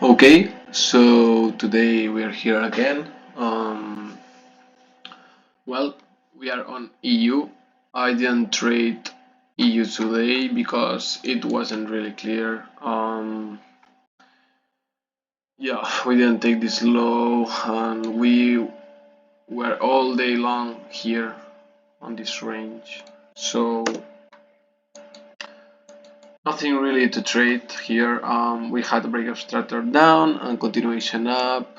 Okay, so today we are here again. Well, we are on EU. I didn't trade EU today because it wasn't really clear. Yeah, we didn't take this low, and we were all day long here on this range. So nothing really to trade here. We had a break of structure down and continuation up,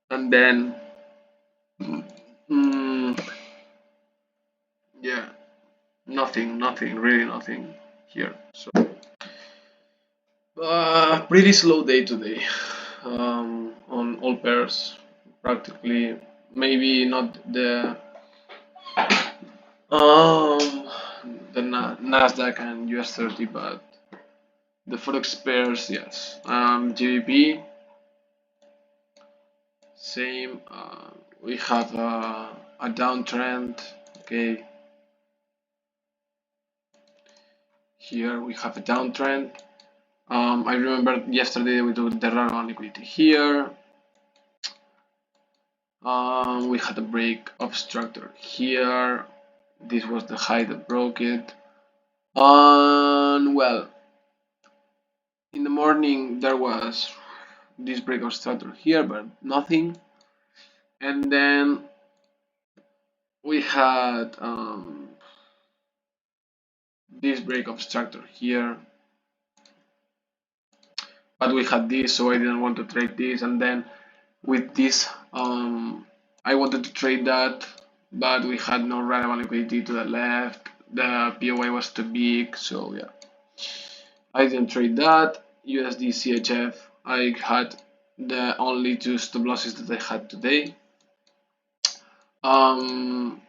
and then. Mm, yeah, nothing, really nothing here. So, pretty slow day today on all pairs, practically. Maybe not um, the Nasdaq and US 30, but the Forex pairs, yes. GBP, same. We have a downtrend. Okay, here we have a downtrend. I remember yesterday we did the run on liquidity here. We had a break of structure here. This was the high that broke it. And well, in the morning there was this break of structure here, but nothing. And then we had this break of structure here, but we had this, so I didn't want to trade this. And then with this, I wanted to trade that, but we had no relevant liquidity to the left. The POI was too big, so yeah, I didn't trade that. USD CHF, I had the only two stop losses that I had today. Um,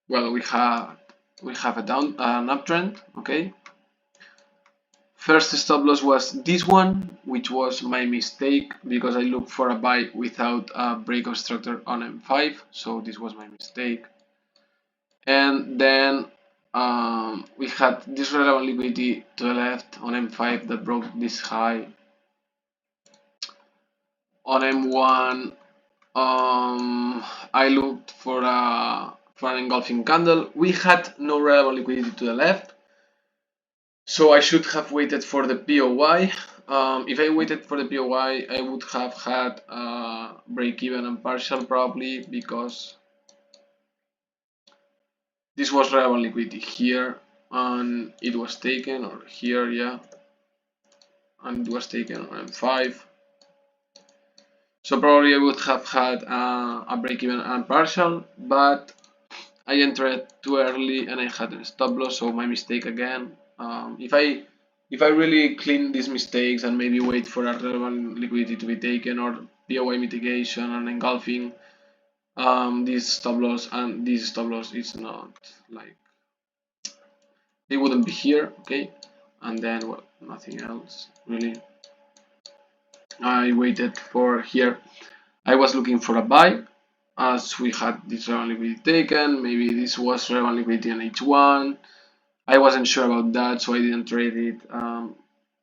well, we have an uptrend, okay. First stop loss was this one, which was my mistake because I looked for a buy without a break of structure on M5, so this was my mistake. And then we had this relevant liquidity to the left on M5 that broke this high. On M1, I looked for an engulfing candle. We had no relevant liquidity to the left, so I should have waited for the POY. If I waited for the POY, I would have had break even and partial probably because this was relevant liquidity here and it was taken, or here, yeah, and it was taken on M5. So probably I would have had a break even and partial, but I entered too early and I had a stop loss, so my mistake again. If I really clean these mistakes and maybe wait for a relevant liquidity to be taken or POI mitigation and engulfing, this stop loss and this stop loss is not like they wouldn't be here, okay? And then well, nothing else really. I waited for here. I was looking for a buy as we had this relevant liquidity taken. Maybe this was relevant liquidity on H1. I wasn't sure about that, so I didn't trade it.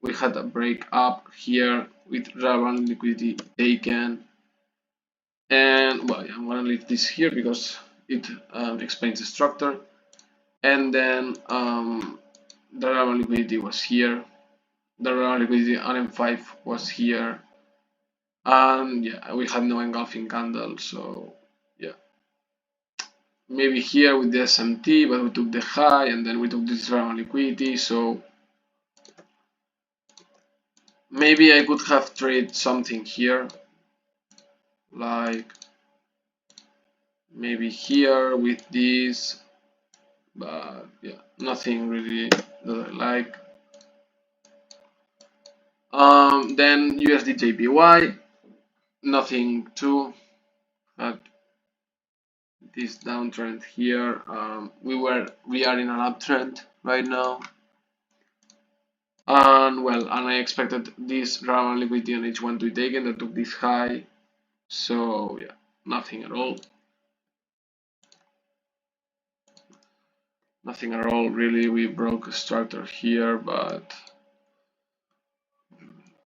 We had a break up here with relevant liquidity taken. And well, yeah, I'm gonna leave this here because it explains the structure. And then the relevant liquidity was here. The relevant liquidity on M5 was here. And yeah, we had no engulfing candle, so yeah. Maybe here with the SMT, but we took the high and then we took this relevant liquidity, so maybe I could have traded something here, like maybe here with this, but yeah, nothing really that I like. Then USD JPY, nothing too. Had this downtrend here. We are in an uptrend right now. And well, and I expected this relevant liquidity on H1 to be taken that took this high. So yeah, nothing at all. Nothing at all really. We broke a structure here, but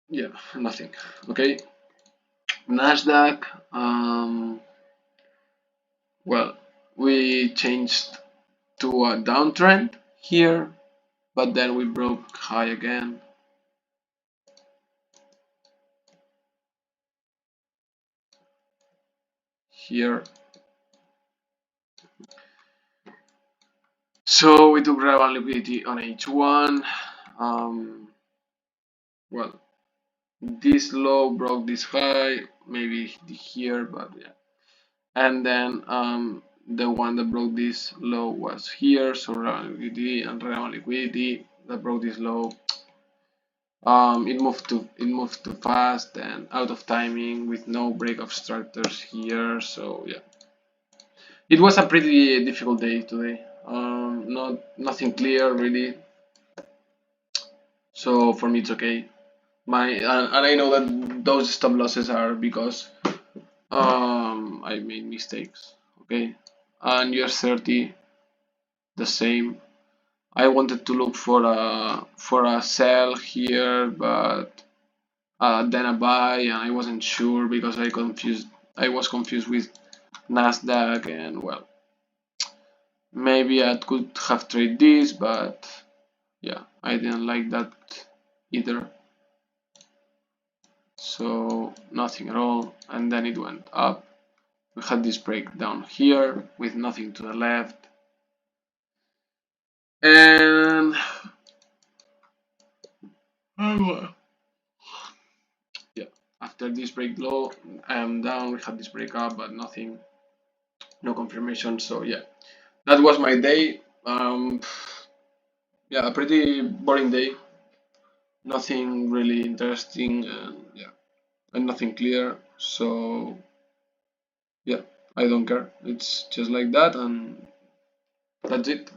yeah, nothing. Okay, Nasdaq. Well, we changed to a downtrend here, but then we broke high again. Here. So we took relevant liquidity on H1. Well, this low broke this high, maybe here, but yeah. And then the one that broke this low was here, so relevant liquidity and relevant liquidity that broke this low. It moved too fast and out of timing with no break obstructors here. So yeah, it was a pretty difficult day today. Nothing clear really. So for me it's okay. And I know that those stop losses are because I made mistakes. Okay, and US 30 the same. I wanted to look for a sell here, but then a buy, and I wasn't sure because I was confused with Nasdaq, and well, maybe I could have traded this, but yeah, I didn't like that either. So nothing at all, and then it went up. We had this breakdown here with nothing to the left, and yeah, after this break low, I am down. We had this break up, but nothing, no confirmation. So yeah, that was my day. Yeah, a pretty boring day. Nothing really interesting, and yeah, and nothing clear. So yeah, I don't care. It's just like that, and that's it.